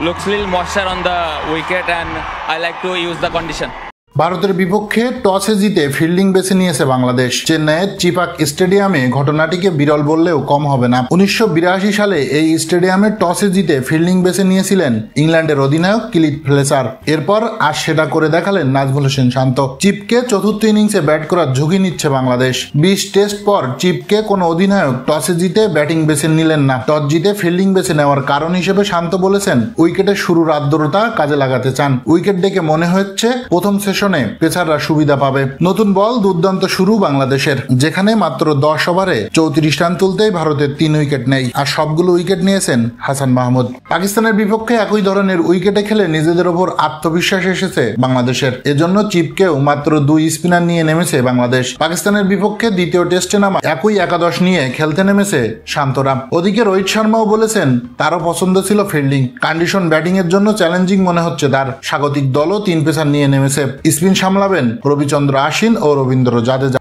looks little moisture on the wicket, and I like to use the condition. ভারতের বিপক্ষে টসে জিতে fielding বেছে নিয়েছে বাংলাদেশ। চেন্নাইয়ের চিপাক স্টেডিয়ামে ঘটনাটিকে বিরল বললেও কম হবে না। 1982 সালে এই স্টেডিয়ামে টসে জিতে ফিল্ডিং বেছে নিয়েছিলেন ইংল্যান্ডের অধিনায়ক কিলিট ফ্লেচার। এরপর আজ সেটা করে দেখালেন নাজমুল হোসেন শান্ত। চিপকে চতুর্থ ইনিংসে ব্যাট করার ঝুঁকি নিচ্ছে বাংলাদেশ। 20 টেস্ট পর চিপকে কোনো অধিনায়ক টসে জিতে ব্যাটিং বেছে নিলেন না। টস জিতে ফিল্ডিং বেছে নেওয়ার কারণ হিসেবে শান্ত বলেছেন, উইকেটের শুরুর আদ্রতা কাজে লাগাতে চান। উইকেট দেখে মনে হচ্ছে প্রথম সেশনে পেসাররা সুবিধা পাবে। নতুন বল, দুর্দান্ত শুরু বাংলাদেশের, যেখানে মাত্র 10 ওভারে 34 রান তুলতেই ভারতের 3 উইকেট নেই, আর সবগুলো উইকেট নিয়েছেন হাসান মাহমুদ। পাকিস্তানের বিপক্ষে একই ধরনের উইকেটে খেলে নিজেদের ওপর আত্মবিশ্বাস এসেছে বাংলাদেশের। এজন্য চিপকেও মাত্র 2 স্পিনার নিয়ে নেমেছে বাংলাদেশ। পাকিস্তানের বিপক্ষে দ্বিতীয় টেস্টে নামা একই একাদশ নিয়ে খেলতে নেমেছে শান্তরা। ওদিকে রোহিত শর্মাও বলেছেন তারও পছন্দ ছিল ফিল্ডিং। কন্ডিশন ব্যাটিং এর জন্য চ্যালেঞ্জিং মনে হচ্ছে তার। স্বাগতিক দলও 3 পেসার নিয়ে নেমেছে। স্পিন সামলাবেন রবিচন্দ্র আশ্বিন ও রবীন্দ্র জাদেজা।